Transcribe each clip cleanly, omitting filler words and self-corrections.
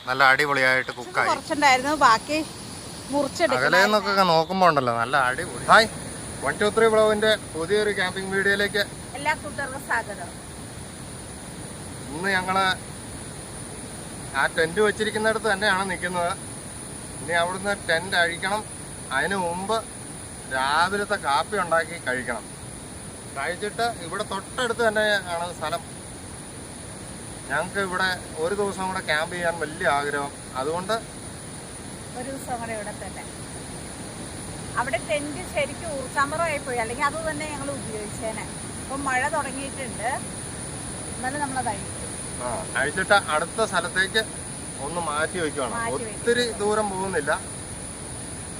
നല്ല അടിപൊളിയായിട്ട് കുക്കായി. കുറച്ചുണ്ടായിരുന്നു, ബാക്കി അകലേന്നൊക്കെ നോക്കുമ്പോൾ ഉണ്ടല്ലോ നല്ല അടിപൊളി. ഹായ് 123 ബ്ലോഗിന്റെ പുതിയൊരു ക്യാമ്പിംഗ് വീഡിയോയിലേക്ക് എല്ലാ കൂട്ടുകാർക്കും സ്വാഗതം. ഇന്ന് ഞങ്ങള് ആ ടെന്റ് വെച്ചിരിക്കുന്നിടത്ത് തന്നെയാണ് നിൽക്കുന്നത്. ഇനി അവിടുന്ന് ടെന്റ് അഴിക്കണം. അതിന് മുമ്പ് രാവിലത്തെ കാപ്പി ഉണ്ടാക്കി കഴിക്കണം. കഴിച്ചിട്ട് ഇവിടെ തൊട്ടടുത്ത് തന്നെ ആണ് സ്ഥലം. ഞങ്ങൾക്ക് ഇവിടെ ഒരു ദിവസം കൂടെ ക്യാമ്പ് ചെയ്യാൻ വലിയ ആഗ്രഹം. അതുകൊണ്ട് ഒരു ദിവസം കൂടെ ഇവിടെ തന്നെ. അവിടെ ടെന്റ് ശരിക്കും ഊർച്ചാമ്പറമായി പോയി, അല്ലെങ്കിൽ അത് തന്നെ ഞങ്ങൾ ഉപയോഗിച്ചേനെ. ഇപ്പം മഴ തുടങ്ങിയിട്ടുണ്ട്, എന്നാലും നമ്മളത് അഴിച്ചിട്ട് അടുത്ത സ്ഥലത്തേക്ക് ഒന്ന് മാറ്റി വയ്ക്കുകയാണ്. ഒത്തിരി ദൂരം പോകുന്നില്ല,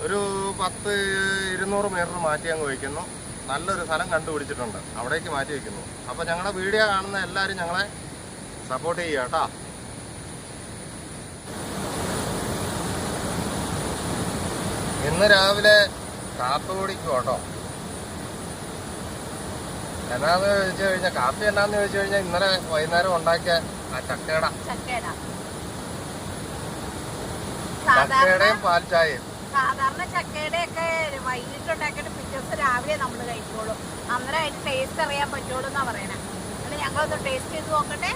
ഒരു 10-200 മീറ്റർ മാറ്റി അങ്ങ് വയ്ക്കുന്നു. നല്ലൊരു സ്ഥലം കണ്ടുപിടിച്ചിട്ടുണ്ട്, അവിടേക്ക് മാറ്റി വയ്ക്കുന്നു. അപ്പോൾ ഞങ്ങളുടെ വീഡിയോ കാണുന്ന എല്ലാവരും ഞങ്ങളെ സപ്പോർട്ട് ചെയ്യുക കേട്ടോ. ഇന്ന് രാവിലെ കാപ്പി കുടിക്കും കേട്ടോ. എന്നാന്ന് ചോദിച്ചു കഴിഞ്ഞാൽ കാപ്പി എന്നാന്ന് ചോദിച്ചു കഴിഞ്ഞാൽ ഇന്നലെ വൈകുന്നേരം ഉണ്ടാക്കിയ ആ ചക്കയുടെയും പാൽ ചായയും. സാധാരണ ചക്കയുടെ ഒക്കെ വൈകിട്ട് ഉണ്ടാക്കിയിട്ട് പിറ്റേ ദിവസം രാവിലെ നമ്മൾ കഴിച്ചോളും. അന്നേരം അതിന് ടേസ്റ്റ് അറിയാൻ പറ്റുള്ളൂ എന്നാ പറയണേ. എന്നിട്ട് ഞങ്ങളൊന്ന് ടേസ്റ്റ് ചെയ്ത് നോക്കട്ടെ.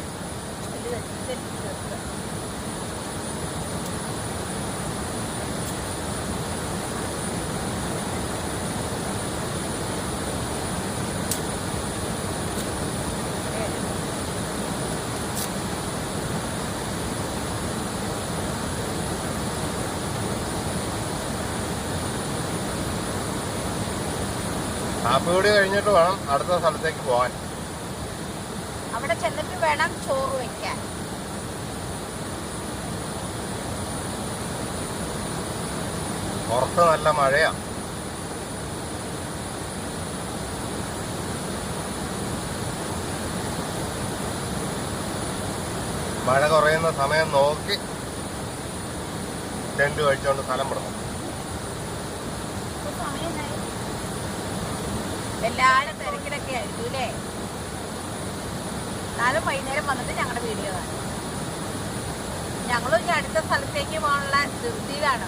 കാപ്പി കൂടി കഴിഞ്ഞിട്ട് വേണം അടുത്ത സ്ഥലത്തേക്ക് പോകാൻ. അവിടെ ചെന്നിട്ട് വേണം ചോറ് വെക്കാൻ. പുറത്ത് നല്ല മഴയാ. മഴ കുറയുന്ന സമയം നോക്കി ടെന്റ് കഴിച്ചുകൊണ്ട് സ്ഥലം വിടണം. എല്ലാവരും തിരക്കിലൊക്കെ ആയിരിക്കും അല്ലേ? എന്നാലും വൈകുന്നേരം വന്നിട്ട് ഞങ്ങളുടെ വീഡിയോ കാണും. ഞങ്ങളും ഇനി അടുത്ത സ്ഥലത്തേക്ക് പോകാനുള്ള ധൃതിയിലാണ്.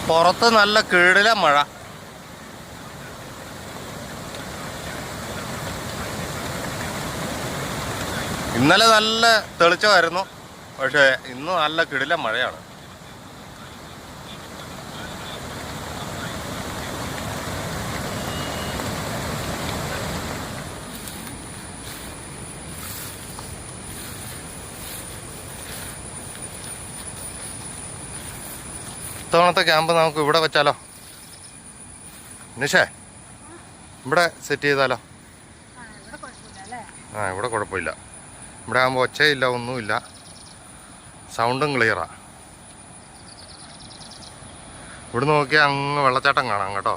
പുറത്ത് നല്ല കീഴില മഴ. ഇന്നലെ നല്ല തെളിച്ചമായിരുന്നു, പക്ഷേ ഇന്ന് നല്ല കിടില മഴയാണ്. ഇത്തവണത്തെ ക്യാമ്പ് നമുക്ക് ഇവിടെ വെച്ചാലോ നിഷേ? ഇവിടെ സെറ്റ് ചെയ്താലോ? ഇവിടെ കുഴപ്പമില്ല. ഇവിടെ ആകുമ്പോൾ ഒച്ചയില്ല, ഒന്നുമില്ല, സൗണ്ടും ക്ലിയറാ. ഇവിടെ നോക്കിയാൽ അങ്ങ് വെള്ളച്ചാട്ടം കാണാം കേട്ടോ.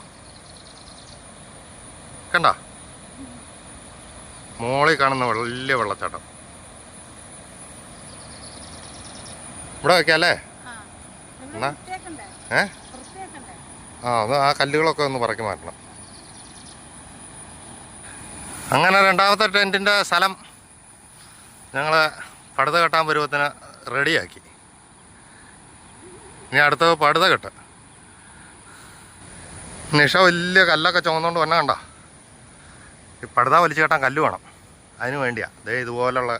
കണ്ട മോളിൽ കാണുന്ന വലിയ വെള്ളച്ചാട്ടം. ഇവിടെ വയ്ക്കാല്ലേ? എന്നാ അത് ആ കല്ലുകളൊക്കെ ഒന്ന് പറക്കി മാറ്റണം. അങ്ങനെ രണ്ടാമത്തെ ടെൻറ്റിൻ്റെ സ്ഥലം ഞങ്ങൾ പടുത കെട്ടാൻ പരുവത്തിന് റെഡിയാക്കി. ഇനി അടുത്തത് പടുത കെട്ട്. നിഷ വലിയ കല്ലൊക്കെ ചുമന്നുകൊണ്ട് വന്നെ കണ്ട. ഈ പടുത വലിച്ചു കെട്ടാൻ കല്ല് വേണം, അതിന് വേണ്ടിയാണ് ദേ ഇതുപോലുള്ള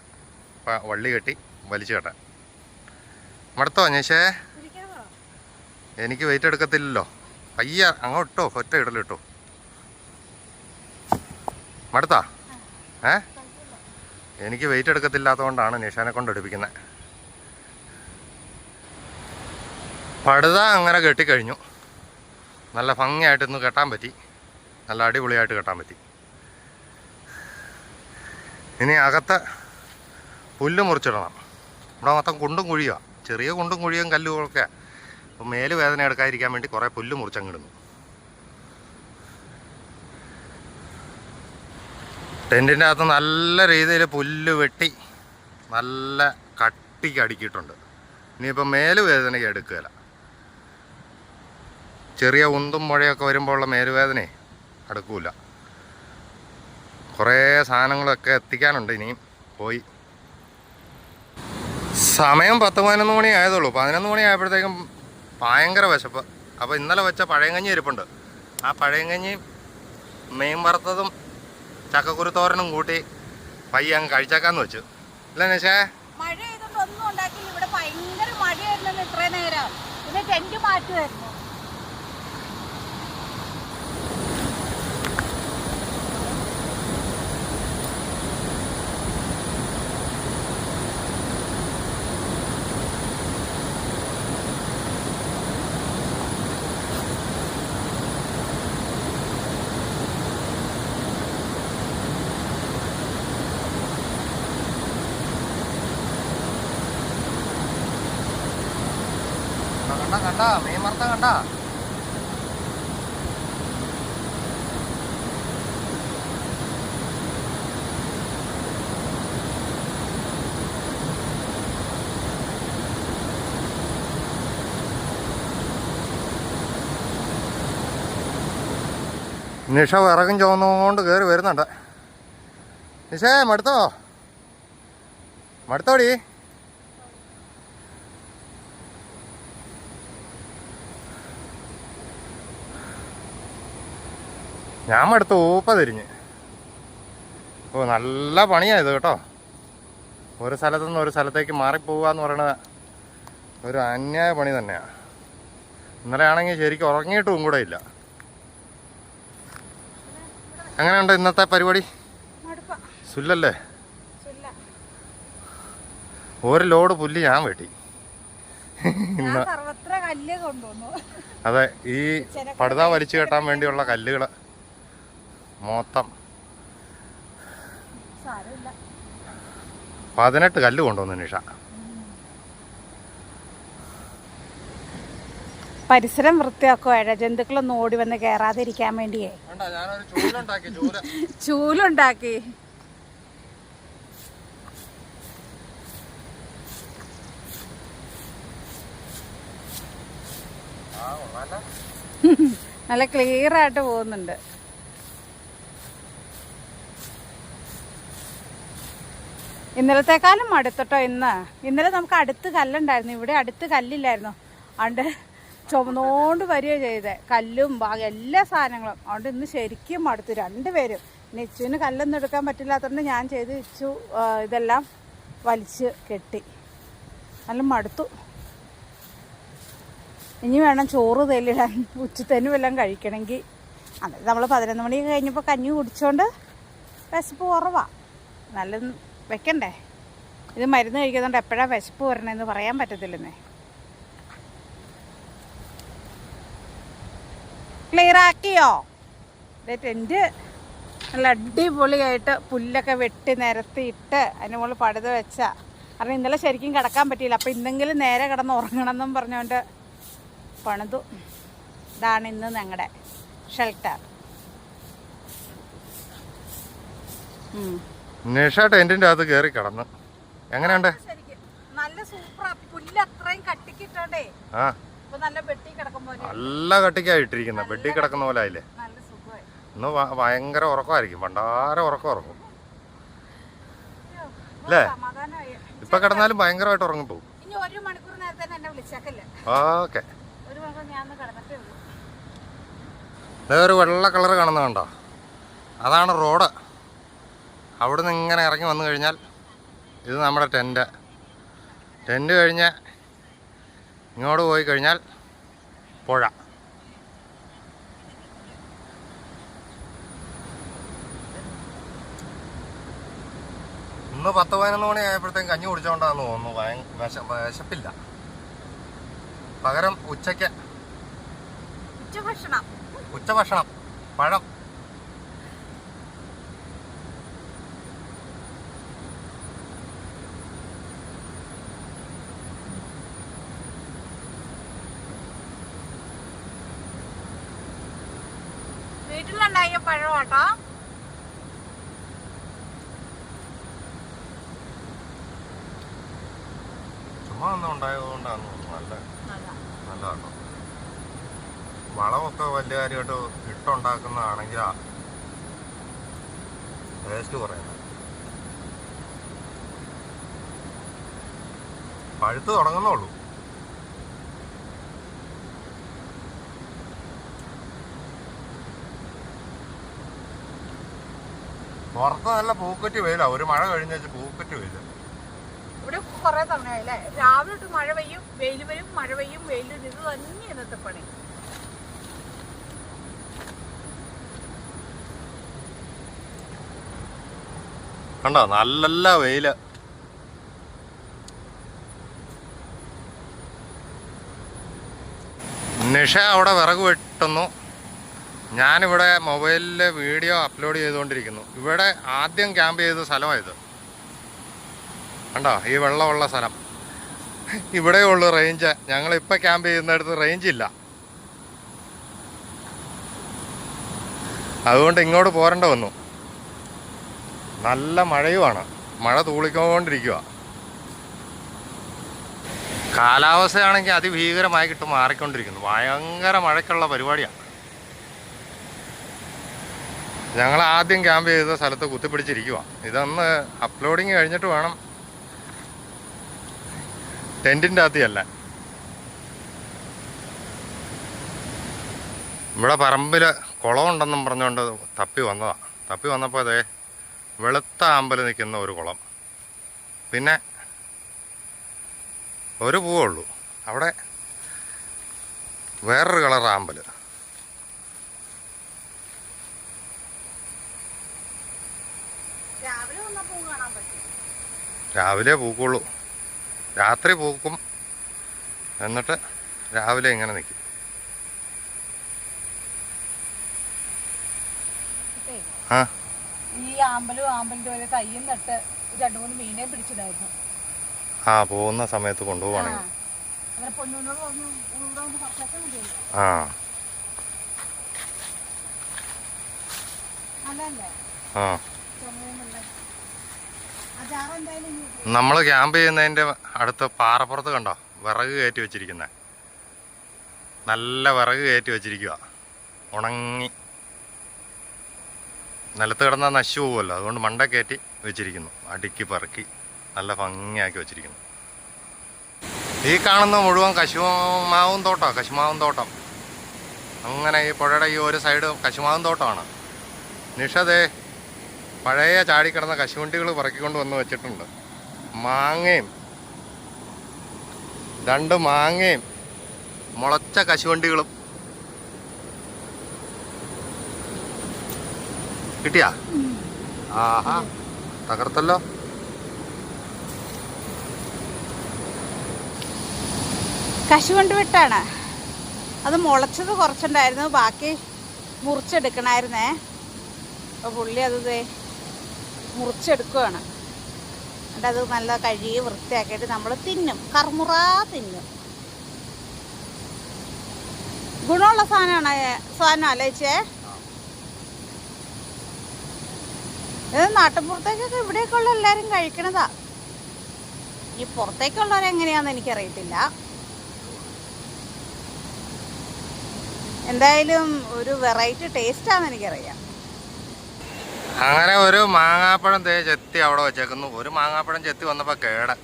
വള്ളി കെട്ടി വലിച്ചു കെട്ടാൻ. മടുത്തോ നിഷേ? എനിക്ക് വെയിറ്റ് എടുക്കത്തില്ലല്ലോ. പയ്യ അങ്ങോട്ടോ ഒറ്റ ഇടലിട്ടോ. മടുത്താ? എനിക്ക് വെയിറ്റ് എടുക്കത്തില്ലാത്തതുകൊണ്ടാണ് നിഷാനെ കൊണ്ട് എടുപ്പിക്കുന്നത്. പടുത അങ്ങനെ കെട്ടിക്കഴിഞ്ഞു. നല്ല ഭംഗിയായിട്ടൊന്ന് കെട്ടാൻ പറ്റി, നല്ല അടിപൊളിയായിട്ട് കെട്ടാൻ പറ്റി. ഇനി അകത്ത് പുല്ല് മുറിച്ചിടണം. ഇവിടെ മൊത്തം കുണ്ടും കുഴിയാണ്, ചെറിയ കുണ്ടും കുഴിയും കല്ലുകളൊക്കെ. അപ്പോൾ മേല് വേദന എടുക്കാതിരിക്കാൻ വേണ്ടി കുറേ പുല്ല് മുറിച്ചങ്ങിടുന്നു. ടെൻറ്റിൻ്റെ അകത്ത് നല്ല രീതിയിൽ പുല്ല് വെട്ടി നല്ല കട്ടിക്ക് അടുക്കിയിട്ടുണ്ട്. ഇനിയിപ്പോൾ മേല് വേദനയ്ക്ക് എടുക്കുകയില്ല. ചെറിയ ഉന്തും മുഴയൊക്കെ വരുമ്പോൾ ഉള്ള മേലുവേദനയെ അടുക്കൂല. കുറേ സാധനങ്ങളൊക്കെ എത്തിക്കാനുണ്ട് ഇനിയും. പോയി സമയം 10-11 മണി ആയതുള്ളൂ. 11 മണി ആയപ്പോഴത്തേക്കും ഭയങ്കര വിശപ്പ്. അപ്പോൾ ഇന്നലെ വെച്ച പഴയങ്കഞ്ഞി ഇരിപ്പുണ്ട്. ആ പഴയങ്കഞ്ഞി മീൻ വറുത്തതും ചക്കക്കുരുത്തോരനും കൂട്ടി പയ്യെ അങ്ങ് കഴിച്ചേക്കാന്ന് വെച്ചു. ഇല്ല നിഷേ? മഴ ചെയ്തുകൊണ്ട് ഒന്നും ഉണ്ടാക്കില്ല. ഇവിടെ ഭയങ്കര മഴയായിരുന്നു ഇത്രയും നേരം. ഇത് ടെന്റ് മാറ്റുമായിരുന്നു. കണ്ടാ മീൻ വറുത്ത കണ്ടാ? നിഷ വിറകും ചുവന്നുകൊണ്ട് കയറി വരുന്നുണ്ട്. നിഷേ മടുത്തോടി. ഞാൻ മടുത്ത് തിരിഞ്ഞ്. ഓ നല്ല പണിയായത് കേട്ടോ. ഒരു സ്ഥലത്തു നിന്ന് ഒരു സ്ഥലത്തേക്ക് മാറിപ്പോവുക എന്ന് പറയുന്നത് ഒരു അന്യായ പണി തന്നെയാണ്. ഇന്നലെ ആണെങ്കിൽ ശരിക്കും ഉറങ്ങിയിട്ടും കൂടെ ഇല്ല. എങ്ങനെയുണ്ട് ഇന്നത്തെ പരിപാടി? സുല്ലല്ലേ? ഒരു ലോഡ് പുല്ല് ഞാൻ വെട്ടി. അതെ, ഈ പടുത വലിച്ചു കെട്ടാൻ വേണ്ടിയുള്ള കല്ലുകൾ മൊത്തം 18 കല്ല് കൊണ്ടുവന്നു നിഷ. പരിസരം വൃത്തിയാക്കുക. ഇഴജന്തുക്കളൊന്നും ഓടി വന്ന് കയറാതിരിക്കാൻ വേണ്ടിയേ ചൂലുണ്ടാക്കി. നല്ല ക്ലിയർ ആയിട്ട് പോകുന്നുണ്ട്. ഇന്നലത്തെക്കാളും അടുത്തോട്ടോ ഇന്നലെ നമുക്ക് അടുത്ത് കല്ലുണ്ടായിരുന്നു. ഇവിടെ അടുത്ത് കല്ലില്ലായിരുന്നു. അതുകൊണ്ട് ചുമന്നുകൊണ്ട് വരിക ചെയ്തേ, കല്ലും എല്ലാ സാധനങ്ങളും. അതുകൊണ്ട് ഇന്ന് ശരിക്കും മടുത്തു രണ്ടുപേരും. നിച്ചുവിന് കല്ലൊന്നും എടുക്കാൻ പറ്റില്ലാത്തതുകൊണ്ട് ഞാൻ ചെയ്ത് ഇച്ചു ഇതെല്ലാം വലിച്ച് കെട്ടി. നല്ല മടുത്തു. ഇനി വേണം ചോറ് തേലിടാൻ, ഉച്ചത്തേനും എല്ലാം കഴിക്കണമെങ്കിൽ. അന്നേരം നമ്മൾ 11 മണി കഴിഞ്ഞപ്പോൾ കഞ്ഞി കുടിച്ചോണ്ട് വിശപ്പ് കുറവാ. നല്ല വെക്കണ്ടേ? ഇത് മരുന്ന് കഴിക്കുന്നതുകൊണ്ട് എപ്പോഴാണ് വിശപ്പ് വരണമെന്ന് പറയാൻ പറ്റത്തില്ലെന്നേ. ക്ലിയർ ആക്കിയോ? ടെൻറ്റ് നല്ല അടിപൊളിയായിട്ട് പുല്ലൊക്കെ വെട്ടി നിരത്തിയിട്ട് അതിന് മുകളിൽ പടുത വെച്ചാ. കാരണം ഇന്നലെ ശരിക്കും കിടക്കാൻ പറ്റിയില്ല. അപ്പം ഇന്നെങ്കിലും നേരെ കിടന്ന് ഉറങ്ങണം എന്നും പറഞ്ഞുകൊണ്ട് പണിതു. ഇതാണ് ഇന്ന് ഞങ്ങളുടെ ഷെൽട്ടർ. നിഷ ടെന്റിന്റെ അകത്ത് കയറി കിടന്നു. എങ്ങനെയുണ്ട്? നല്ല സൂപ്പർ. പുല്ല് അത്രയും കട്ടിക്കിട്ടോണ്ടേ നല്ല ബെട്ടി കിടക്കും പോലെ. നല്ല കട്ടിക്കായിട്ടിരിക്കുന്ന ബെഡി കിടക്കുന്ന പോലെ ആയില്ലേ? ഇന്ന് ഭയങ്കര ഉറക്കമായിരിക്കും. പണ്ടാര ഉറക്കം അല്ലേ? ഇപ്പൊ കിടന്നാലും ഭയങ്കരമായിട്ട് ഉറങ്ങിപ്പോകും. ഓക്കെ. ഒരു വെള്ള കളർ കാണുന്ന കണ്ടോ? അതാണ് റോഡ്. അവിടുന്ന് ഇങ്ങനെ ഇറങ്ങി വന്നു കഴിഞ്ഞാൽ ഇത് നമ്മുടെ ടെൻറ്റ് കഴിഞ്ഞ് ഇങ്ങോട്ട് പോയി കഴിഞ്ഞാൽ പുഴ. ഇന്ന് 10-11 മണി ആയപ്പോഴത്തേക്കും കഞ്ഞി കുടിച്ചോണ്ടാന്ന് തോന്നുന്നു. വിശപ്പില്ല. പകരം ഉച്ചഭക്ഷണം പഴം. വീട്ടിലുണ്ടായ പഴമാട്ടോ. ചുമ്മാ ഒന്നും ഉണ്ടായതുകൊണ്ടാണ് നല്ലതാട്ടോ. വളമൊക്കെ വലിയ കാര്യമായിട്ട് ഇട്ടുണ്ടാക്കുന്നതാണെങ്കിൽ ടേസ്റ്റ് കുറയുന്നത്. പഴുത്ത് തുടങ്ങുന്നുള്ളൂ. പുറത്ത് നല്ല പൂക്കറ്റി വെയിലാ. ഒരു മഴ കഴിഞ്ഞ പൂക്കറ്റി വെയില്. ഇവിടെ കുറെ തവണയായില്ലേ, രാവിലെ തൊട്ട് മഴ പെയ്യും വെയിൽ വരും, മഴ പെയ്യും വെയിൽ വരും. ഇത് തന്നെ ഇന്നത്തെ പണി. കണ്ടോ നല്ല വെയില്. നിഷ അവിടെ വിറക് വെട്ടുന്നു. ഞാനിവിടെ മൊബൈലിൽ വീഡിയോ അപ്ലോഡ് ചെയ്തുകൊണ്ടിരിക്കുന്നു. ഇവിടെ ആദ്യം ക്യാമ്പ് ചെയ്ത സ്ഥലമായത്. കണ്ടോ ഈ വെള്ളമുള്ള സ്ഥലം. ഇവിടെ ഉള്ളു റേഞ്ച്. ഞങ്ങളിപ്പോൾ ക്യാമ്പ് ചെയ്യുന്നിടത്ത് റേഞ്ച് ഇല്ല. അതുകൊണ്ട് ഇങ്ങോട്ട് പോരേണ്ട വന്നു. നല്ല മഴയുമാണ്. മഴ തൂളിക്കൊണ്ടിരിക്കുക. കാലാവസ്ഥയാണെങ്കിൽ അതിഭീകരമായിട്ട് മാറിക്കൊണ്ടിരിക്കുന്നു. ഭയങ്കര മഴയ്ക്കുള്ള പരിപാടിയാണ്. ഞങ്ങൾ ആദ്യം ക്യാമ്പ് ചെയ്ത സ്ഥലത്ത് കുത്തിപ്പിടിച്ചിരിക്കുക. ഇതൊന്ന് അപ്ലോഡിങ് കഴിഞ്ഞിട്ട് വേണം ടെൻറ്റിൻ്റെ അകത്തല്ല. ഇവിടെ പറമ്പിൽ കുളമുണ്ടെന്നും പറഞ്ഞുകൊണ്ട് തപ്പി വന്നതാണ്. തപ്പി വന്നപ്പോൾ അതേ വെളുത്ത ആമ്പൽ നിൽക്കുന്ന ഒരു കുളം, പിന്നെ ഒരു പൂവുള്ളൂ. അവിടെ വേറൊരു കളർ ആമ്പൽ. രാവിലെ പൂക്കുള്ളൂ. രാത്രി പൂക്കും. എന്നിട്ട് രാവിലെ ഇങ്ങനെ നിൽക്കും. ആ ഈ ആമ്പലിന്റെ ഒരു തയ്യും നട്ട് 2-3 മീനെ പിടിച്ചിടായിരുന്നു. ആ പോകുന്ന സമയത്ത് കൊണ്ടുപോവാണെങ്കിൽ. ആ ആ നമ്മൾ ക്യാമ്പ് ചെയ്യുന്നതിൻ്റെ അടുത്ത് പാറപ്പുറത്ത് കണ്ടോ വിറക് കയറ്റി വെച്ചിരിക്കുന്നത്. നല്ല വിറക് കയറ്റി വെച്ചിരിക്കുക. ഉണങ്ങി നിലത്ത് കിടന്നാൽ നശിച്ചു പോകുമല്ലോ. അതുകൊണ്ട് മണ്ട കയറ്റി വെച്ചിരിക്കുന്നു. അടുക്കി പറക്കി നല്ല ഭംഗിയാക്കി വെച്ചിരിക്കുന്നു. ഈ കാണുന്ന മുഴുവൻ കശുമാവും തോട്ടമാണ്. കശുമാവും തോട്ടം. അങ്ങനെ ഈ പുഴയുടെ ഈ ഒരു സൈഡ് കശുമാവും തോട്ടമാണ്. നിഷതേ പഴയ ചാടിക്കിടന്ന കശുവണ്ടികൾ പറക്കിക്കൊണ്ട് വന്ന് വെച്ചിട്ടുണ്ട്. മാങ്ങയും 2 മാങ്ങയും മുളച്ച കശുവണ്ടികളും. കിട്ടിയാ? ആഹാ തകർത്തല്ലോ. കശുവണ്ടി വിട്ടാണ് അത്. മുളച്ചത് കുറച്ചുണ്ടായിരുന്നു, ബാക്കി മുറിച്ചെടുക്കണായിരുന്നേ. അപ്പോൾ പുള്ളി അത് മുറിച്ചെടുക്കുകയാണ്. എന്നിട്ട് അത് നല്ല കഴുകി വൃത്തിയാക്കിയിട്ട് നമ്മൾ തിന്നും. കറുമുറ തിന്നും. ഗുണമുള്ള സാധനം അല്ലേച്ചേ. ഇത് നാട്ടിൻപുറത്തേക്കൊക്കെ ഇവിടെയൊക്കെ ഉള്ള എല്ലാവരും കഴിക്കണതാ. ഈ പുറത്തേക്കുള്ളവരെങ്ങനെയാണെന്ന് എനിക്കറിയത്തില്ല. എന്തായാലും ഒരു വെറൈറ്റി ടേസ്റ്റാണെന്ന് എനിക്കറിയാം. അങ്ങനെ ഒരു മാങ്ങാപ്പഴം ചെത്തി അവിടെ വെച്ചേക്കുന്നു. ഒരു മാങ്ങാപ്പഴം ചെത്തി വന്നപ്പോൾ കേട്.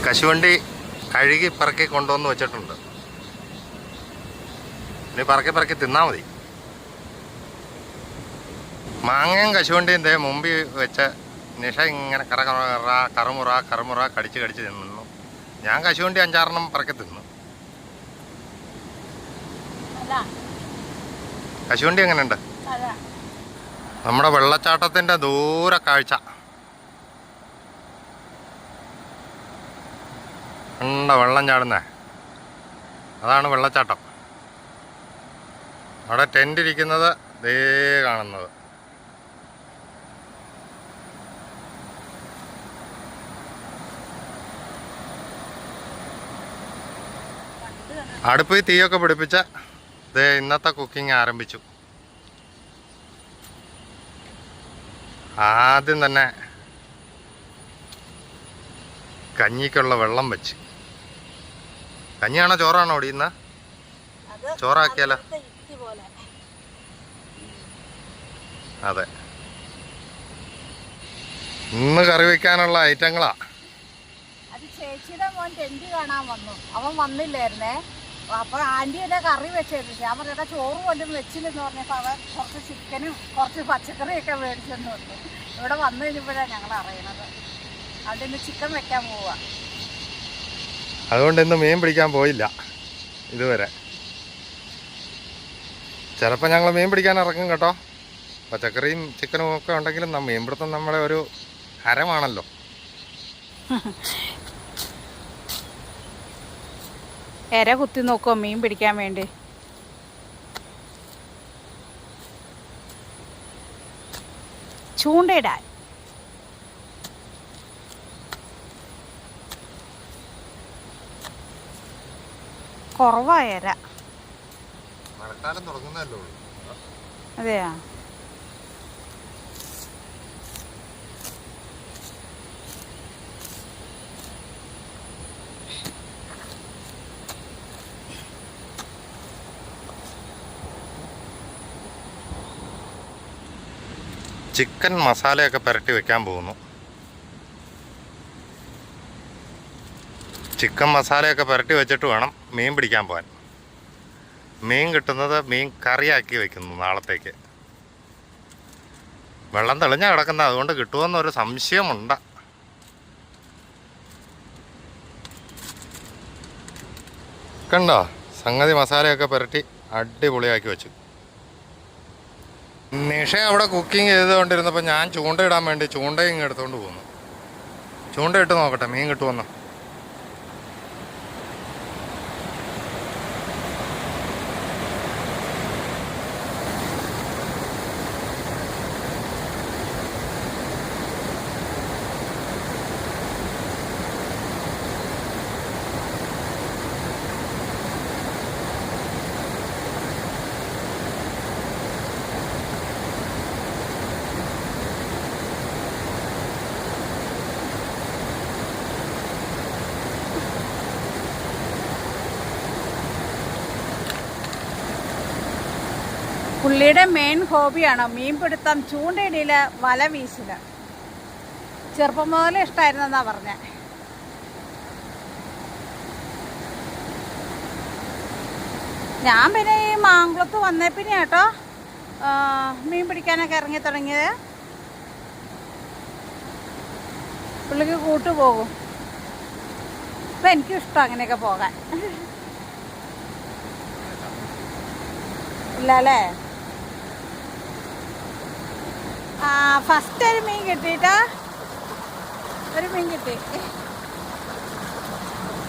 കശുവണ്ടി കഴുകി പറക്കി കൊണ്ടുവന്ന് വെച്ചിട്ടുണ്ട്. ഇനി പറക്കി തിന്നാൽ മതി. മാങ്ങയും കശുവണ്ടിയും മുമ്പിൽ വെച്ച് നിഷ ഇങ്ങനെ കറുമുറ കടിച്ച് തിന്നു. ഞാൻ കശുവണ്ടി 5-6 പറക്കി തിന്നു. കശുവണ്ടി എങ്ങനെയുണ്ട്? നമ്മുടെ വെള്ളച്ചാട്ടത്തിൻ്റെ ദൂര കാഴ്ച ഉണ്ട. വെള്ളം ചാടുന്നേ അതാണ് വെള്ളച്ചാട്ടം. അവിടെ ടെൻ്റ് ഇരിക്കുന്നത് ദേ കാണുന്നത്. അടുപ്പിൽ തീയൊക്കെ പിടിപ്പിച്ച ഇന്നത്തെ കുക്കിംഗ് ആരംഭിച്ചു. ആദ്യം തന്നെ കഞ്ഞിക്കുള്ള വെള്ളം വെച്ച്. കഞ്ഞിയാണോ ചോറാണോ ഓടിയുന്ന? ചോറാക്കിയാലോ? അതെ, ഇന്ന് കറി വെക്കാനുള്ള ഐറ്റങ്ങളാ. അത് ചേച്ചിയുടെ മോൻ ടെന്റ് കാണാൻ വന്നു, അവൻ വന്നില്ലായിരുന്നേ. അപ്പൊ ആന്റി എന്നെ കറി വെച്ചിരുന്നു. ഞാൻ പറഞ്ഞ ചോറ് പോലും വെച്ചില്ലെന്ന് പറഞ്ഞപ്പോ അവൻ കുറച്ച് ചിക്കനും കുറച്ച് പച്ചക്കറിയൊക്കെ മേടിച്ചെന്ന് പറഞ്ഞു. ഇവിടെ വന്നു കഴിഞ്ഞപ്പോഴാണ് ഞങ്ങൾ അറിയണത്. അതിന് ചിക്കൻ വെക്കാൻ പോവാ. അതുകൊണ്ട് ഇന്ന് മീൻ പിടിക്കാൻ പോയില്ല ഇതുവരെ. ചിലപ്പോൾ ഞങ്ങൾ മീൻ പിടിക്കാൻ ഇറങ്ങും കേട്ടോ. പച്ചക്കറിയും ചിക്കനും ഒക്കെ ഉണ്ടെങ്കിലും മീൻ പിടുത്തം നമ്മളെ ഒരു ഹരമാണല്ലോ. എര കുത്തി നോക്കുമോ മീൻ പിടിക്കാൻ വേണ്ടി? ചൂണ്ടയിടാൻ കുറവായ എര. മഴക്കാലം തുടങ്ങുന്നല്ലോ. അതെയാ? ചിക്കൻ മസാലയൊക്കെ പുരട്ടി വെക്കാൻ പോകുന്നു. ചിക്കൻ മസാലയൊക്കെ പുരട്ടി വെച്ചിട്ട് വേണം മീൻ പിടിക്കാൻ പോകാൻ. മീൻ കിട്ടുന്നത് മീൻ കറിയാക്കി വെക്കുന്നു നാളത്തേക്ക്. വെള്ളം തെളിഞ്ഞാൽ കിടക്കുന്നത്, അതുകൊണ്ട് കിട്ടുമെന്നൊരു സംശയമുണ്ട്. കണ്ടോ, സംഗതി മസാലയൊക്കെ പുരട്ടി അടിപൊളിയാക്കി വെച്ചു. നിഷ അവിടെ കുക്കിംഗ് ചെയ്തുകൊണ്ടിരുന്നപ്പോൾ ഞാൻ ചൂണ്ടയിടാൻ വേണ്ടി ചൂണ്ടയും എടുത്തുകൊണ്ട് പോന്നു. ചൂണ്ടയിട്ട് നോക്കട്ടെ മീൻ കിട്ടുമെന്ന്. പുള്ളിയുടെ മെയിൻ ഹോബിയാണ് മീൻപിടുത്തം, ചൂണ്ടയിടയില്, വല വീശല്. ചെറുപ്പം മുതലേ ഇഷ്ടമായിരുന്നെന്നാ പറഞ്ഞ. ഞാൻ പിന്നെ ഈ മാങ്കുളത്ത് വന്നേ പിന്നെ കേട്ടോ മീൻ പിടിക്കാനൊക്കെ ഇറങ്ങി തുടങ്ങിയത്. പുള്ളിക്ക് കൂട്ടുപോകും. അപ്പം എനിക്കും ഇഷ്ടം അങ്ങനെയൊക്കെ പോകാൻ. ഇല്ല അല്ലേ? ഫസ്റ്റ് ഒരു മീൻ കിട്ടിയിട്ടാ, ഒരു മീൻ കിട്ടി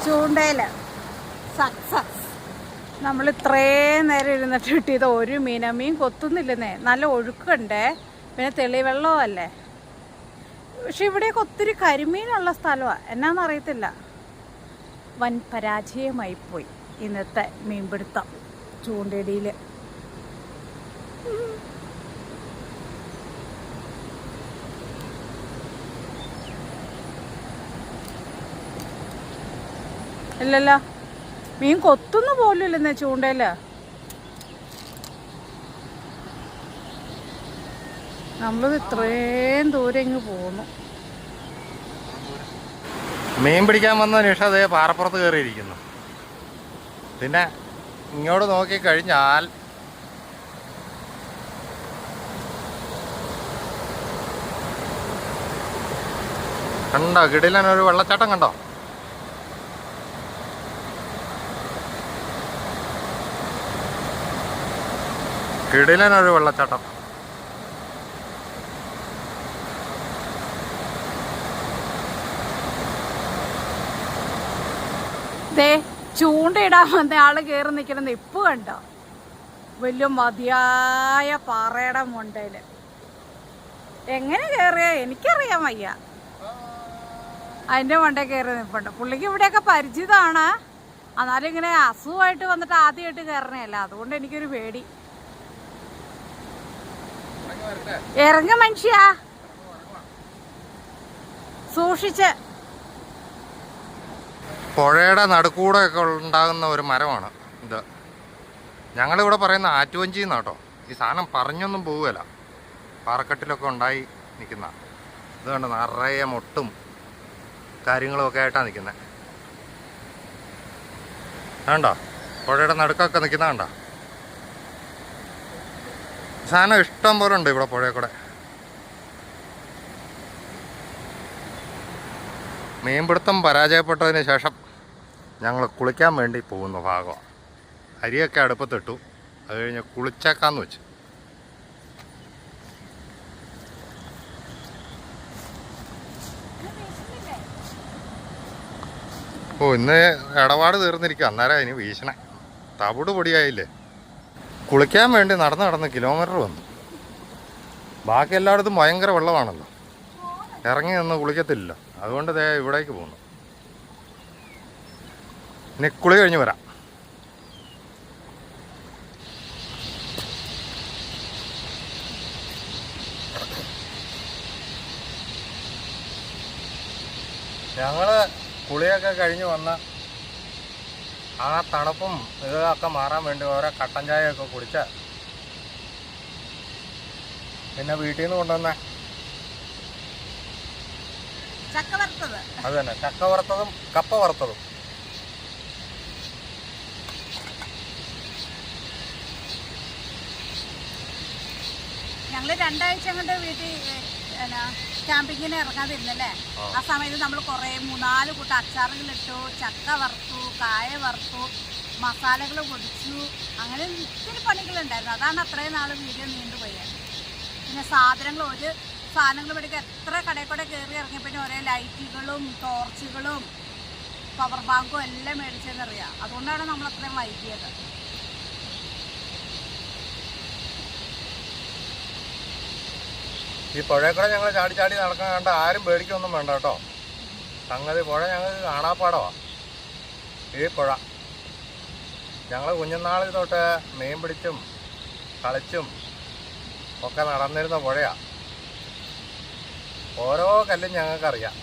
ചൂണ്ടയിൽ. സക്സസ്. നമ്മൾ ഇത്രയും നേരം ഇരുന്നിട്ട് കിട്ടിയത് ഒരു മീനാ. മീൻ കൊത്തുന്നില്ലെന്നേ, നല്ല ഒഴുക്കുണ്ടേ, പിന്നെ തെളിവെള്ളവും അല്ലേ. പക്ഷെ ഇവിടെയൊക്കെ ഒത്തിരി കരിമീനുള്ള സ്ഥലമാണ്. എന്നാന്നറിയത്തില്ല. വൻ പരാജയമായിപ്പോയി ഇന്നത്തെ മീൻപിടുത്തം ചൂണ്ടയിടിയിൽ. ഇല്ലല്ലോ, മീൻ കൊത്തുന്നു പോലും ഇല്ലെന്നേ ചൂണ്ടയിൽ. നമ്മൾ ഇത്രയും ദൂരം ഇങ്ങ് പോന്നു. മീൻ പിടിക്കാൻ വന്ന നിഷ അതേ പാറപ്പുറത്ത് കയറിയിരിക്കുന്നു. പിന്നെ ഇങ്ങോട്ട് നോക്കിക്കഴിഞ്ഞാൽ കണ്ടോ, കിടിലനൊരു വെള്ളച്ചാട്ടം കണ്ടോ? കിടിലനൊരു വെള്ളച്ചാട്ടം. ചൂണ്ടയിടാൻ വന്ന ആള് കയറി നിൽക്കണ നിപ്പ് കണ്ടോ? വലിയ മതിയായ പാറയുടെ മുണ്ടയില്. എങ്ങനെ കയറിയ എനിക്കറിയാൻ വയ്യ. അതിൻ്റെ മണ്ടയിൽ കയറി നിൽപ്പുണ്ട്. പുള്ളിക്ക് ഇവിടെയൊക്കെ പരിചിതമാണ്. എന്നാലും ഇങ്ങനെ അസുഖമായിട്ട് വന്നിട്ട് ആദ്യമായിട്ട് കയറണയല്ല, അതുകൊണ്ട് എനിക്കൊരു പേടി. ഇറങ്ങ മനുഷ്യ, സൂക്ഷിച്ച്. പുഴയുടെ നടുക്കൂടെ ഒക്കെ ഉണ്ടാകുന്ന ഒരു മരമാണ് ഇത്. ഞങ്ങളിവിടെ പറയുന്ന ആറ്റുവഞ്ചി എന്നാട്ടോ. ഈ സാധനം പറഞ്ഞൊന്നും പോവുകയില്ല. പാറക്കെട്ടിലൊക്കെ ഉണ്ടായി നിൽക്കുന്ന ഇത് കണ്ട് നിറയെ മുട്ടും കാര്യങ്ങളുമൊക്കെ ആയിട്ടാണ് നിൽക്കുന്നത്. വേണ്ടോ പുഴയുടെ നടുക്കൊക്കെ നിൽക്കുന്ന കണ്ടോ. സാധനം ഇഷ്ടം പോലെ ഉണ്ട് ഇവിടെ പുഴയിൽ കൂടെ. മീൻപിടുത്തം പരാജയപ്പെട്ടതിന് ശേഷം ഞങ്ങൾ കുളിക്കാൻ വേണ്ടി പോകുന്ന ഭാഗമാണ്. അരിയൊക്കെ അടുപ്പത്തിട്ടു, അത് കഴിഞ്ഞ് കുളിച്ചേക്കാന്ന് വെച്ചു. ഓ ഇന്ന് ഇടപാട് തീർന്നിരിക്കുക, അന്നേരം അതിന് വീശണേ. തവിട് പൊടിയായില്ലേ. കുളിക്കാൻ വേണ്ടി നടന്ന് കിലോമീറ്റർ വന്നു. ബാക്കി എല്ലായിടത്തും ഭയങ്കര വെള്ളമാണല്ലോ, ഇറങ്ങി നിന്ന് കുളിക്കത്തില്ലല്ലോ. അതുകൊണ്ട് ദേ ഇവിടേക്ക് പോകുന്നു. ഇനി കുളി കഴിഞ്ഞ് വരാം. ഞങ്ങൾ കുളിയൊക്കെ കഴിഞ്ഞ് വന്ന ആ തണുപ്പും ഇതൊക്കെ മാറാൻ വേണ്ടി ഓരോ കട്ടൻ ചായയൊക്കെ കുടിച്ച് പിന്നെ വീട്ടിൽ നിന്ന് കൊണ്ടുവന്ന അത് തന്നെ ചക്ക വറുത്തതും കപ്പ വറുത്തതും. ഞങ്ങള് 2 ആഴ്ച കൊണ്ട് വീട്ടിൽ ക്യാമ്പിങ്ങിന് ഇറങ്ങാതിരുന്നല്ലേ. ആ സമയത്ത് നമ്മൾ കുറേ 3-4 കൂട്ടം അച്ചാറുകളിട്ടു, ചക്ക വറുത്തു, കായ വറുത്തു, മസാലകൾ പൊടിച്ചു, അങ്ങനെ ഒത്തിരി പണികളുണ്ടായിരുന്നു. അതാണ് അത്രയും നാൾ വീഡിയോ നീണ്ടുപോയത്. പിന്നെ ഒരു സാധനങ്ങൾ മേടിക്കാൻ എത്ര കടയിൽ കൂടെ കയറി ഇറങ്ങിയപ്പോൾ ഓരോ ലൈറ്റുകളും ടോർച്ചുകളും പവർ ബാങ്കും എല്ലാം മേടിച്ചതെന്നറിയാം. അതുകൊണ്ടാണ് നമ്മൾ അത്രയും വൈകിയത്. ഈ പുഴയിൽ കൂടെ ഞങ്ങൾ ചാടി നടക്കാൻ കണ്ട ആരും പേടിക്കൊന്നും വേണ്ട കേട്ടോ. സംഗതി പുഴ ഞങ്ങൾക്ക് കാണാപ്പാടമാണ്. ഈ പുഴ ഞങ്ങൾ കുഞ്ഞുനാളിൽ തൊട്ട് മീൻ പിടിച്ചും കളിച്ചും ഒക്കെ നടന്നിരുന്ന പുഴയാണ്. ഓരോ കല്ലും ഞങ്ങൾക്കറിയാം.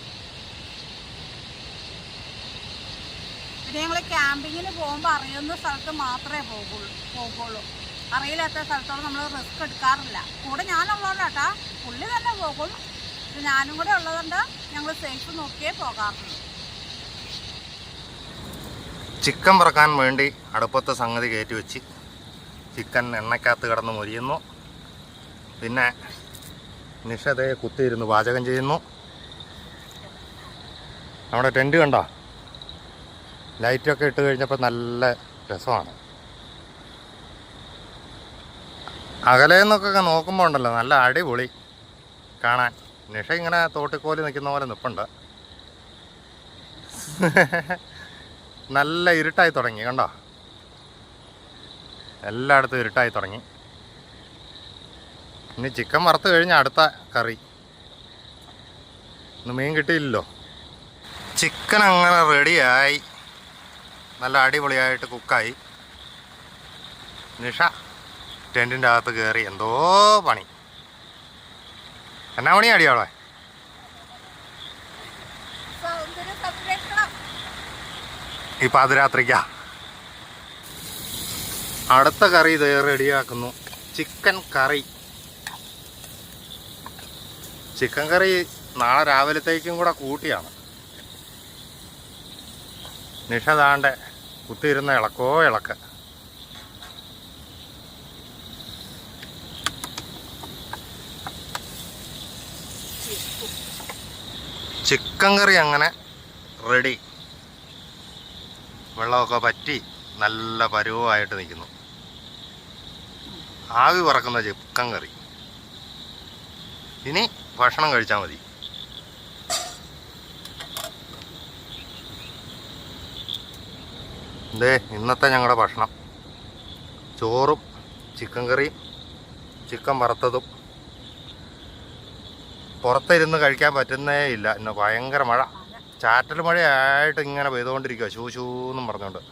പിന്നെ ഞങ്ങൾ ക്യാമ്പിങ്ങിന് പോകുമ്പോൾ അറിയുന്ന സ്ഥലത്ത് മാത്രമേ പോകുള്ളൂ. അറിയില്ലാത്ത സ്ഥലത്തോളം നമ്മൾ റിസ്ക് എടുക്കാറില്ല. കൂടെ ഞാനുള്ളതുകൊണ്ടാട്ടാ, പുള്ളി തന്നെ പോകും. ഞാനും കൂടെ ഉള്ളതുകൊണ്ട് ഞങ്ങൾ സേഫ് നോക്കിയേ പോകാറുള്ളൂ. ചിക്കൻ വറക്കാൻ വേണ്ടി അടുപ്പത്തെ സംഗതി കയറ്റി വെച്ച് ചിക്കൻ എണ്ണയ്ക്കകത്ത് കിടന്ന് മൊരിയുന്നു. പിന്നെ നിഷതയെ കുത്തിയിരുന്ന് പാചകം ചെയ്യുന്നു. നമ്മുടെ ടെൻറ്റ് കണ്ടോ, ലൈറ്റൊക്കെ ഇട്ട് കഴിഞ്ഞപ്പോൾ നല്ല രസമാണ്. അകലെ നിന്നൊക്കെ നോക്കുമ്പോൾ ഉണ്ടല്ലോ നല്ല അടിപൊളി കാണാൻ. നിഷ ഇങ്ങനെ തോട്ടിക്കോലി നിൽക്കുന്ന പോലെ നിൽപ്പുണ്ട്. നല്ല ഇരുട്ടായി തുടങ്ങി കണ്ടോ, എല്ലായിടത്തും ഇരുട്ടായി തുടങ്ങി. ഇനി ചിക്കൻ വറുത്ത് കഴിഞ്ഞ അടുത്ത കറി. ഇന്ന് മീൻ കിട്ടിയില്ലല്ലോ. ചിക്കൻ അങ്ങനെ റെഡിയായി, നല്ല അടിപൊളിയായിട്ട് കുക്കായി. നിഷ ടെൻറ്റിൻ്റെ അകത്ത് കയറി എന്തോ പണി. എന്നാ പണി അടിയോളെ? ഈ പാതിരാത്രിക്കാ അടുത്ത കറി ഇത് റെഡിയാക്കുന്നു. ചിക്കൻ കറി. ചിക്കൻ കറി നാളെ രാവിലത്തേക്കും കൂടെ കൂട്ടിയാണ്. നിഷ താണ്ടെ കുത്തിയിരുന്ന ഇളക്ക. ചിക്കൻ കറി അങ്ങനെ റെഡി. വെള്ളമൊക്കെ പറ്റി നല്ല പരുവമായിട്ട് നിൽക്കുന്നു. ആവി പറക്കുന്ന ചിക്കൻ കറി. ഇനി ഭക്ഷണം കഴിച്ചാൽ മതി. ഇതേ ഇന്നത്തെ ഞങ്ങളുടെ ഭക്ഷണം: ചോറും ചിക്കൻ കറിയും ചിക്കൻ വറുത്തതും. പുറത്തിരുന്ന് കഴിക്കാൻ പറ്റുന്നേ ഇല്ല. ഇന്ന് ഭയങ്കര മഴ, ചാറ്റൽ മഴയായിട്ട് ഇങ്ങനെ പെയ്തുകൊണ്ടിരിക്കുക, ശൂശൂന്നും പറഞ്ഞുകൊണ്ട്.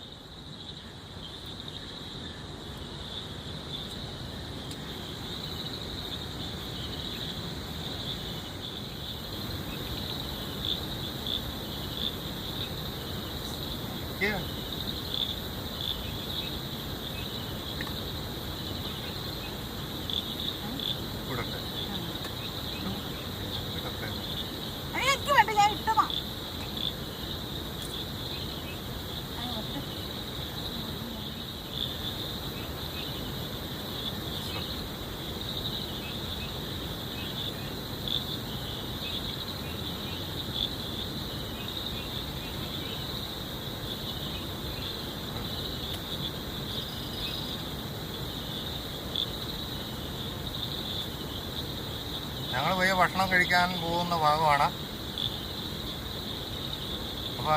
ഞങ്ങൾ പോയി ഭക്ഷണം കഴിക്കാൻ പോകുന്ന ഭാഗമാണ്. അപ്പോൾ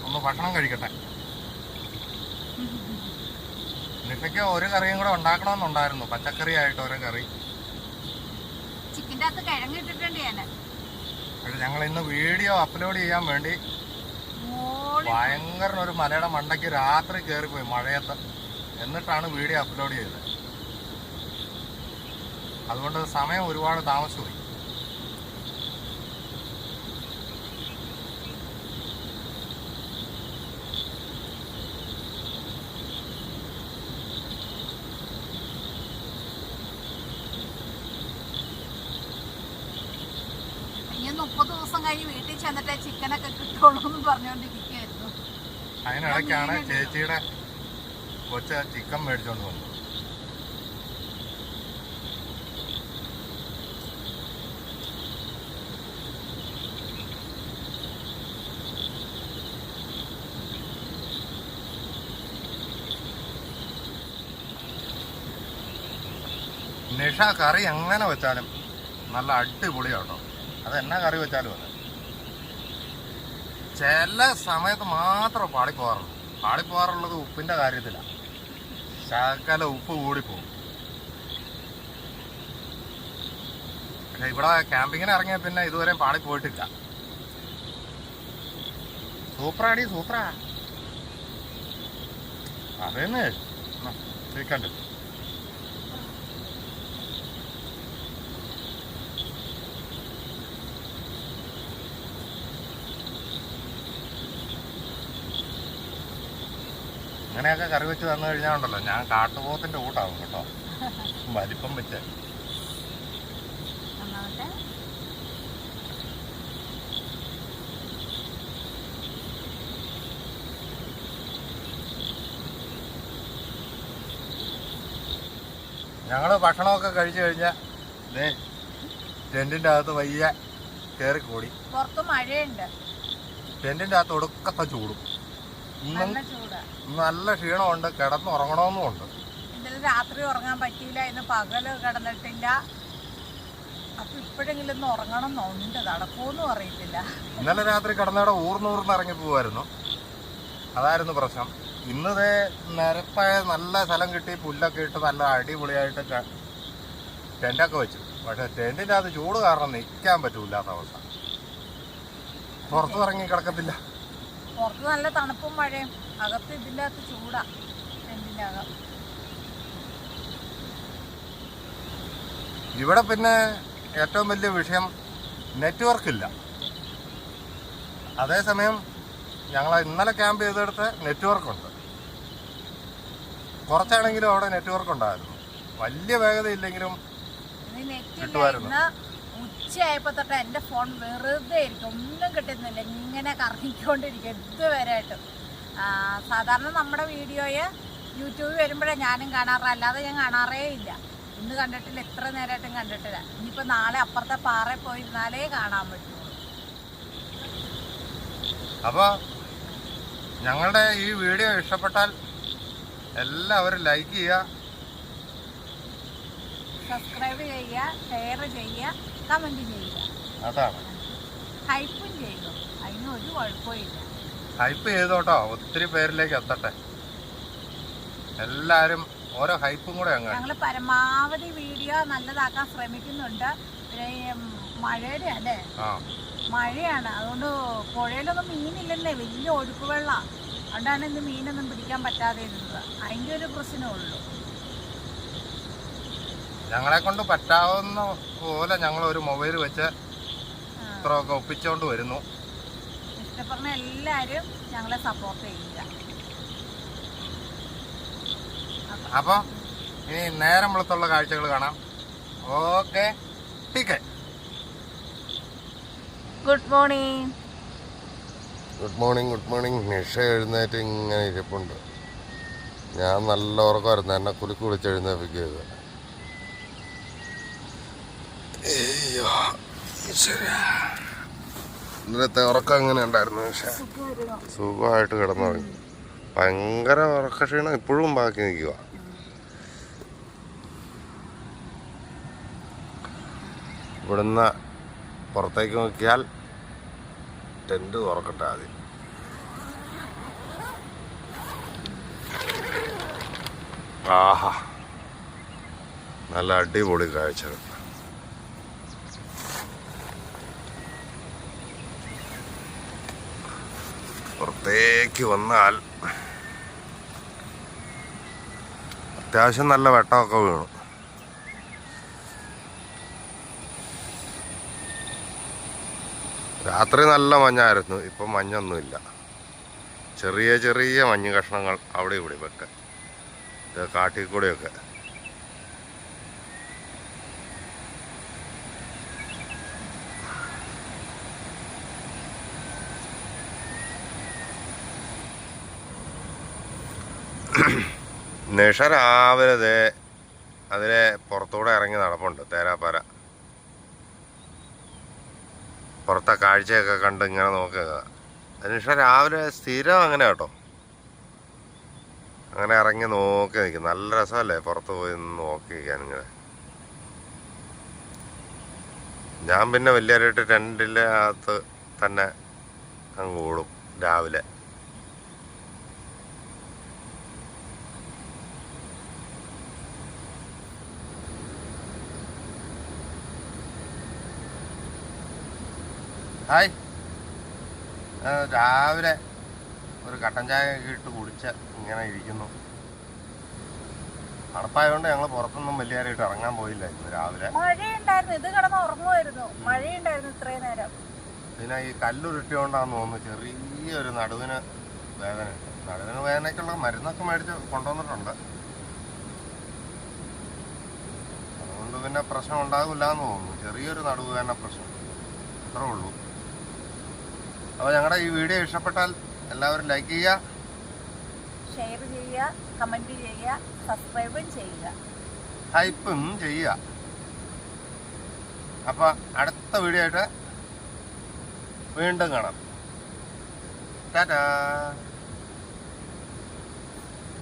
ഒന്ന് ഭക്ഷണം കഴിക്കട്ടെ. നിഷയ്ക്ക് ഒരു കറിയും കൂടെ ഉണ്ടാക്കണമെന്നുണ്ടായിരുന്നു, പച്ചക്കറി ആയിട്ട് ഒരു കറി. ചിക്കൻ്റെ അകത്ത് കിഴങ്ങ് ഇട്ടിട്ടുണ്ട് ഞാൻ. പക്ഷെ ഞങ്ങൾ ഇന്ന് വീഡിയോ അപ്ലോഡ് ചെയ്യാൻ വേണ്ടി ഭയങ്കര ഒരു മലയുടെ മണ്ടയ്ക്ക് രാത്രി കയറിപ്പോയി മഴയത്ത്. എന്നിട്ടാണ് വീഡിയോ അപ്ലോഡ് ചെയ്തത്. അതുകൊണ്ട് സമയം ഒരുപാട് താമസിച്ചു പോയി. ഇനി 30 ദിവസം കഴിഞ്ഞ് വീട്ടിൽ ചെന്നിട്ട് ചിക്കനൊക്കെ കിട്ടുള്ളൂ എന്ന് പറഞ്ഞുകൊണ്ടിരിക്കുകയായിരുന്നു. അതിനിടയ്ക്കാണ് ചേച്ചിയുടെ കൊച്ച ചിക്കൻ മേടിച്ചോണ്ട് വന്നത്. നിഷ കറി എങ്ങനെ വെച്ചാലും നല്ല അടിപൊളിയാട്ടോ. അതെന്നാ കറി വെച്ചാലും അതെ. ചില സമയത്ത് മാത്രം പാളിപ്പോകാറുള്ളത് ഉപ്പിൻ്റെ കാര്യത്തിലാണ്. ശകല ഉപ്പ് കൂടിപ്പോകും. പക്ഷെ ഇവിടെ ക്യാമ്പിങ്ങിന് ഇറങ്ങിയ പിന്നെ ഇതുവരെ പാളിപ്പോയിട്ടില്ല. സൂപ്പറാടി, സൂപ്പറാ. അതേന്ന് ചിക്കൻ അങ്ങനെയൊക്കെ കറി വെച്ച് തന്നു കഴിഞ്ഞാൽ ഉണ്ടല്ലോ, ഞാൻ കാട്ടുപോത്തിന്റെ കൂട്ടാവും കേട്ടോ, വലിപ്പം വെച്ച്. ഞങ്ങൾ ഭക്ഷണമൊക്കെ കഴിച്ചു കഴിഞ്ഞാൽ ടെന്റിന്റെ അകത്ത് വയ്യ കയറി കൂടി. പുറത്ത് മഴയുണ്ട്. ടെന്റിന്റെ അകത്ത് ഒടുക്കത്തെ ചൂടും. നല്ല ക്ഷീണമുണ്ട്, കിടന്നുറങ്ങണമെന്നുമുണ്ട്. ഇന്നലെ രാത്രി ഉറങ്ങാൻ പറ്റിയില്ല, ഇന്ന് പകല് കിടന്നിട്ടില്ല. അപ്പൊ ഇപ്പോഴെങ്കിലും ഒന്ന് ഉറങ്ങണം എന്നുണ്ട്, നടക്കുമെന്നും അറിയത്തില്ല. ഇന്നലെ രാത്രി കിടന്നവിടെ ഊർന്നൂർന്ന് ഇറങ്ങി പോവായിരുന്നു, അതായിരുന്നു പ്രശ്നം. ഇന്നതേ നിരപ്പായ നല്ല സ്ഥലം കിട്ടി, പുല്ലൊക്കെ ഇട്ട് നല്ല അടിപൊളിയായിട്ട് ടെന്റൊക്കെ വെച്ചു. പക്ഷെ ടെന്റിന്റെ അത് ചൂട് കാരണം നിൽക്കാൻ പറ്റൂല്ലാത്ത അവസ്ഥ. പുറത്തു ഇറങ്ങി കിടക്കത്തില്ല. പുറത്ത് നല്ല തണുപ്പും മഴയും, അകത്ത് ഇതിൻ്റെ അകത്ത് ചൂടാ. ടെന്റിൻ്റെ അകം ഇവിടെ പിന്നെ ഏറ്റവും വലിയ വിഷയം നെറ്റ്വർക്കില്ല. അതേസമയം ഞങ്ങൾ ഇന്നലെ ക്യാമ്പ് ചെയ്തെടുത്ത് നെറ്റ്വർക്കുണ്ട്. കുറച്ചാണെങ്കിലും അവിടെ നെറ്റ്വർക്ക് ഉണ്ടായിരുന്നു. വലിയ വേഗതയില്ലെങ്കിലും കിട്ടുമായിരുന്നു. ഉച്ചയായപ്പോൾ തൊട്ട് എൻ്റെ ഫോൺ വെറുതെ ഇരിക്കും, ഒന്നും കിട്ടുന്നില്ല, ഇങ്ങനെ കറങ്ങിക്കൊണ്ടിരിക്കും ഇതുവരെയായിട്ടും. സാധാരണ നമ്മുടെ വീഡിയോയെ യൂട്യൂബിൽ വരുമ്പോഴേ ഞാനും കാണാറ്, അല്ലാതെ ഞാൻ കാണാറേ ഇല്ല. ഇന്ന് കണ്ടിട്ടില്ല, ഇത്ര നേരമായിട്ടും കണ്ടിട്ടില്ല. ഇനിയിപ്പോൾ നാളെ അപ്പുറത്തെ പാറയിൽ പോയിരുന്നാലേ കാണാൻ പറ്റുള്ളൂ. അപ്പോൾ ഞങ്ങളുടെ ഈ വീഡിയോ ഇഷ്ടപ്പെട്ടാൽ എല്ലാവരും ലൈക്ക് ചെയ്യുക, സബ്സ്ക്രൈബ് ചെയ്യുക, ഷെയർ ചെയ്യുക, കമൻറ്റ് ചെയ്യുക. അതാണ്. ഹൈപ്പും ചെയ്യുക, അതിന് ഒരു കുഴപ്പമില്ല. ഹൈപ്പ് ചെയ്തോട്ടോ, ഒത്തിരി പേരിലേക്ക് എത്തട്ടെ. എല്ലാവരും ഓരോ ഹൈപ്പും കൂടെ അങ്ങ്. ഞങ്ങൾ പരമാവധി വീഡിയോ നല്ലതാക്കാൻ ശ്രമിക്കുന്നുണ്ട്. പിന്നെ മഴയുടെ അല്ലേ, മഴയാണ്, അതുകൊണ്ട് പുഴയിലൊന്നും മീനില്ലെന്നേ, വലിയ ഒഴുക്ക് വെള്ളമാണ്. അതുകൊണ്ടാണ് ഇന്ന് മീനൊന്നും പിടിക്കാൻ പറ്റാതെ ഇരുന്നത്. അതിൻ്റെ ഒരു പ്രശ്നമുള്ളൂ. ഞങ്ങളെ കൊണ്ട് പറ്റാവുന്ന പോലെ ഞങ്ങൾ ഒരു മൊബൈൽ വെച്ച് ഇത്രയൊക്കെ ഒപ്പിച്ചുകൊണ്ട് വരുന്നു. ഇഷ്ടപ്പെടുന്ന എല്ലാവരും ഞങ്ങളെ സപ്പോർട്ട് ചെയ്യുക. അപ്പോൾ ഇനി നേരം വെളുത്തുള്ള കാഴ്ചകൾ കാണാം. ഓക്കെ, ടീക്കെ. Good morning. Good morning, good morning. Nisha എഴുന്നേറ്റ് ഇങ്ങനെ ഇരിപ്പുണ്ട്. ഞാൻ നല്ല ഉറക്കമായിരുന്നു, എന്നെ കുലുക്കി വിളിച്ച് എഴുന്നേൽപ്പിക്കരുത്. ഇന്നലത്തെ ഉറക്കം എങ്ങനെ ഉണ്ടായിരുന്നു? പക്ഷേ സുഖമായിട്ട് കിടന്നുറങ്ങി. ഭയങ്കര ഉറക്കക്ഷീണം ഇപ്പോഴും ബാക്കി നിൽക്കുക. ഇവിടുന്ന് പുറത്തേക്ക് നോക്കിയാൽ ടെൻറ്റ് തുറക്കട്ടെ ആദ്യം. ആഹാ, നല്ല അടിപൊളി കാഴ്ചകൾ. പുറത്തേക്ക് വന്നാൽ അത്യാവശ്യം നല്ല വെട്ടമൊക്കെ വീണു. രാത്രി നല്ല മഞ്ഞായിരുന്നു, ഇപ്പം മഞ്ഞൊന്നുമില്ല. ചെറിയ ചെറിയ മഞ്ഞ് കഷ്ണങ്ങൾ അവിടെ ഇവിടെ ഒക്കെ, ഇത് കാട്ടിൽ കൂടെയൊക്കെ. നിഷ രാവിലെ അതിലെ പുറത്തൂടെ ഇറങ്ങി നടപ്പുണ്ട്. തേരാപ്പാര പുറത്തെ കാഴ്ചയൊക്കെ കണ്ട് ഇങ്ങനെ നോക്കുക. നിഷ രാവിലെ സ്ഥിരം അങ്ങനെ കേട്ടോ, അങ്ങനെ ഇറങ്ങി നോക്കി നിൽക്കും. നല്ല രസമല്ലേ പുറത്ത് പോയി നോക്കി നിൽക്കാൻ ഇങ്ങനെ. ഞാൻ പിന്നെ വലിയൊരു ടെൻറ്റിൻ്റെ അകത്ത് തന്നെ അങ്ങ് കൂടും രാവിലെ. ഹായ്, രാവിലെ ഒരു കട്ടൻ ചായ ഇട്ട് കുടിച്ച് ഇങ്ങനെ ഇരിക്കുന്നു. തണുപ്പായതുകൊണ്ട് ഞങ്ങൾ പുറത്തൊന്നും വലിയായിട്ട് ഇറങ്ങാൻ പോയില്ല ഇന്ന് രാവിലെ. മഴയുണ്ടായിരുന്നു, ഇത് കിടന്ന് ഉറങ്ങുമായിരുന്നു. മഴയുണ്ടായിരുന്നു ഇത്രയും നേരം. പിന്നെ ഈ കല്ലുരുട്ടിയോണ്ടാന്ന് തോന്നുന്നു ചെറിയൊരു നടുവിന് വേദന. നടുവിന് വേദനയ്ക്കുള്ള മരുന്നൊക്കെ മേടിച്ച് കൊണ്ടുവന്നിട്ടുണ്ട്. അതുകൊണ്ട് പിന്നെ പ്രശ്നം ഉണ്ടാകില്ല എന്ന് തോന്നുന്നു. ചെറിയൊരു നടുവേദന പ്രശ്നം അത്രേ ഉള്ളൂ. അപ്പോൾ ഞങ്ങളുടെ ഈ വീഡിയോ ഇഷ്ടപ്പെട്ടാൽ എല്ലാവരും ലൈക്ക് ചെയ്യുക, ഷെയർ ചെയ്യുക, കമൻറ്റ് ചെയ്യുക, സബ്സ്ക്രൈബും ചെയ്യുക, ഹൈപ്പും ചെയ്യുക. അപ്പോൾ അടുത്ത വീഡിയോ ആയിട്ട് വീണ്ടും കാണാം. ടാറ്റാ.